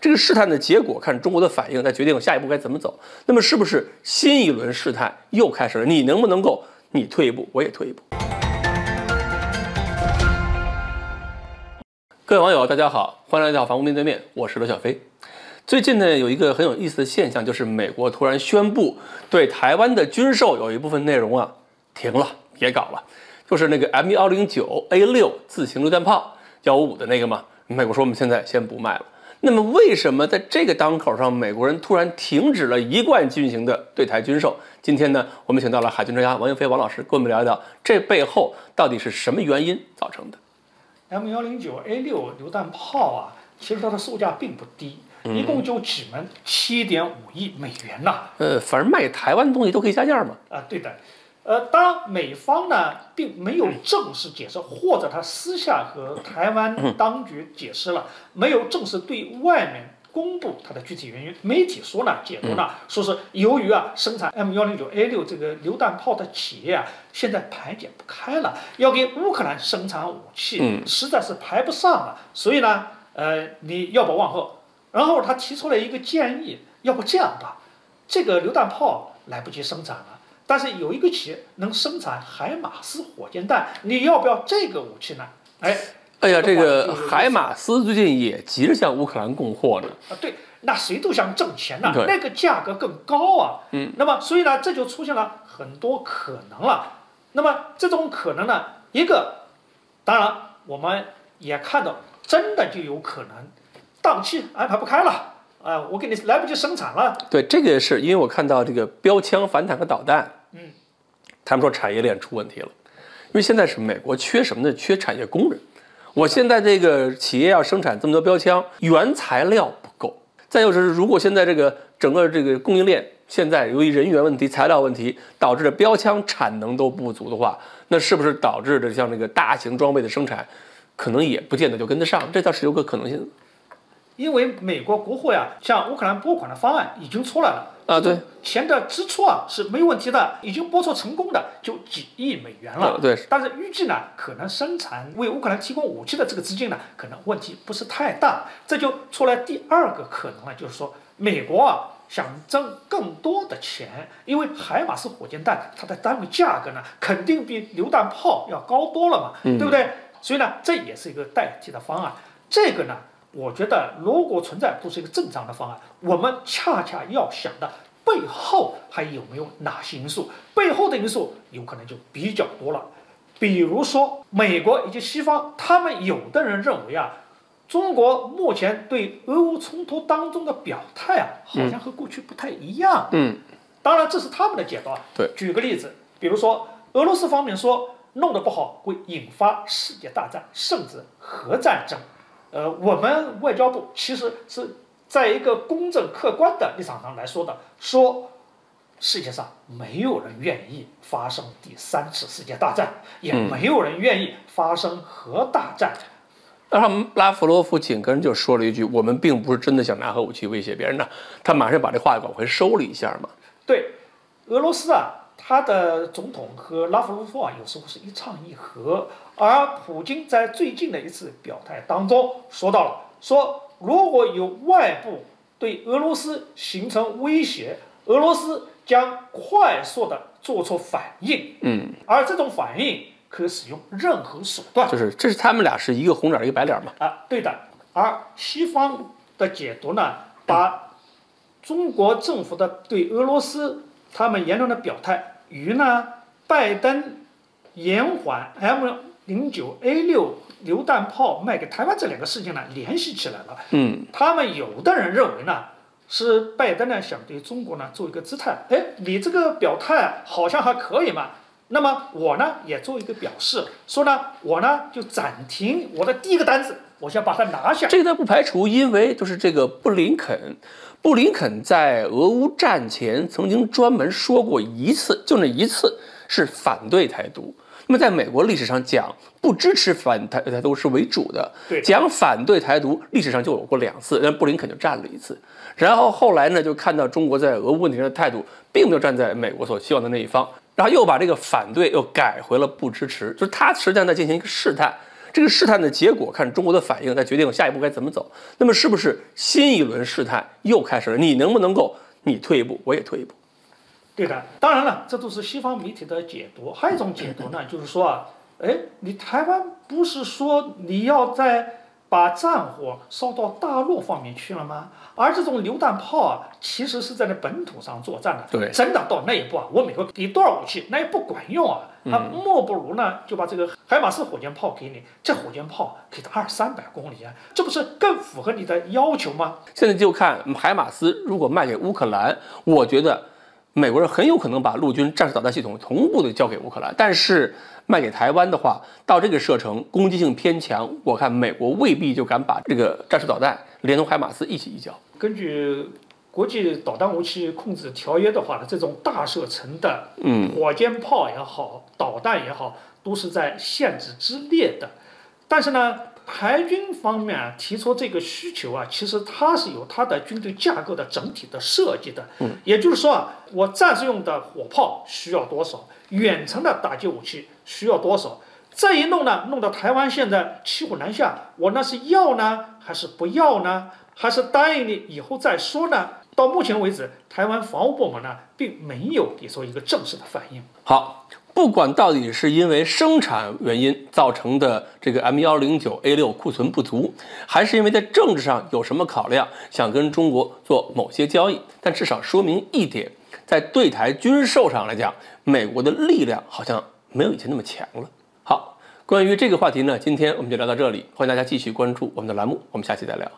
这个试探的结果看中国的反应，再决定下一步该怎么走。那么是不是新一轮试探又开始了？你能不能够你退一步，我也退一步？各位网友，大家好，欢迎来到房屋面对面，我是罗小飞。最近呢，有一个很有意思的现象，就是美国突然宣布对台湾的军售有一部分内容啊停了，别搞了，就是那个 M109A6 自行榴弹炮155的那个嘛，美国说我们现在先不卖了。那么为什么在这个当口上，美国人突然停止了一贯进行的对台军售？今天呢，我们请到了海军专家王英飞王老师，跟我们聊一聊这背后到底是什么原因造成的。M109A6 榴弹炮啊，其实它的售价并不低，一共就几门，7.5亿美元呐。反正卖台湾的东西都可以加价嘛。对的。当然美方呢并没有正式解释，或者他私下和台湾当局解释了，没有正式对外面公布它的具体原因。媒体说呢，解读呢，说是由于生产 M109A6 这个榴弹炮的企业现在排解不开了，要给乌克兰生产武器，实在是排不上了，所以呢，你要不往后。然后他提出了一个建议，要不这样吧，这个榴弹炮来不及生产了，但是有一个企业能生产海马斯火箭弹，你要不要这个武器呢？哎呀，这个海马斯最近也急着向乌克兰供货呢。对，那谁都想挣钱呐，那个价格更高啊。那么所以呢，这就出现了很多可能了。那么这种可能呢，一个，当然我们也看到，真的就有可能档期安排不开了。我给你来不及生产了。对，这个是因为我看到这个标枪反坦克导弹，他们说产业链出问题了，因为现在是美国缺什么呢？缺产业工人。我现在这个企业要生产这么多标枪，原材料不够。再就是，如果现在这个整个这个供应链现在由于人员问题、材料问题，导致的标枪产能都不足的话，那是不是导致的像这个大型装备的生产，可能也不见得就跟得上？这倒是有个可能性。因为美国国会向乌克兰拨款的方案已经出来了对，钱的支出是没有问题的，已经拨出成功的就几亿美元了。对，但是预计呢，可能生产为乌克兰提供武器的这个资金呢，可能问题不是太大。这就出来第二个可能了，就是说美国想挣更多的钱，因为海马斯火箭弹它的单位价格呢，肯定比榴弹炮要高多了嘛，对不对？所以呢，这也是一个代替的方案。这个呢，我觉得如果存在不是一个正常的方案，我们恰恰要想的背后还有没有哪些因素？背后的因素有可能就比较多了。比如说，美国以及西方，他们有的人认为中国目前对俄乌冲突当中的表态好像和过去不太一样。当然这是他们的解读。对，举个例子，比如说俄罗斯方面说弄得不好会引发世界大战，甚至核战争。我们外交部其实是在一个公正客观的立场上来说的，说世界上没有人愿意发生第3次世界大战，也没有人愿意发生核大战。然后拉夫罗夫紧跟就说了一句：“我们并不是真的想拿核武器威胁别人的。”他马上把这话往回收了一下嘛。对，俄罗斯他的总统和拉夫罗夫有时候是一唱一和，而普京在最近的一次表态当中说到了，说如果有外部对俄罗斯形成威胁，俄罗斯将快速的做出反应。而这种反应可使用任何手段。就是这是他们俩是一个红脸一个白脸嘛。对的。而西方的解读呢，把中国政府的对俄罗斯他们言论的表态与拜登延缓 M09A6 榴弹炮卖给台湾这两个事情联系起来了。他们有的人认为是拜登想对中国做一个姿态，你这个表态好像还可以嘛，那么我也做一个表示，说我就暂停我的第一个单子，我先把它拿下。这个不排除，因为就是这个布林肯在俄乌战前曾经专门说过一次，就那一次是反对台独。那么在美国历史上讲不支持反台独是为主的，讲反对台独历史上就有过2次，那布林肯就占了1次。然后后来呢，就看到中国在俄乌问题上的态度并没有站在美国所希望的那一方，然后又把这个反对又改回了不支持，就是他实际上在进行一个试探。这个试探的结果看中国的反应，再决定下一步该怎么走。那么是不是新一轮试探又开始了？你能不能够你退一步，我也退一步？对的，当然了，这都是西方媒体的解读。还有一种解读呢，就是说啊，你台湾不是说你要把战火烧到大陆方面去了吗？而这种榴弹炮啊，其实是在那本土上作战的。对，真的到那一步啊，我美国给多少武器，那也不管用啊。莫不如呢，就把这个海马斯火箭炮给你，这火箭炮可以打200-300公里啊，这不是更符合你的要求吗？现在就看海马斯如果卖给乌克兰，我觉得美国人很有可能把陆军战术导弹系统同步的交给乌克兰，但是卖给台湾的话，到这个射程攻击性偏强，我看美国未必就敢把这个战术导弹连同海马斯一起移交。根据国际导弹武器控制条约的话呢，这种大射程的火箭炮也好，导弹也好，都是在限制之列的。但是呢，台军方面提出这个需求啊，其实它是有它的军队架构的整体的设计的。也就是说啊，我战士用的火炮需要多少，远程的打击武器需要多少。这一弄呢，弄到台湾现在骑虎难下，我那是要呢，还是不要呢？还是答应你以后再说呢？到目前为止，台湾防务部门呢，并没有给出一个正式的反应。好，不管到底是因为生产原因造成的这个 M109A6库存不足，还是因为在政治上有什么考量，想跟中国做某些交易，但至少说明一点，在对台军售上来讲，美国的力量好像没有以前那么强了。好，关于这个话题呢，今天我们就聊到这里，欢迎大家继续关注我们的栏目，我们下期再聊。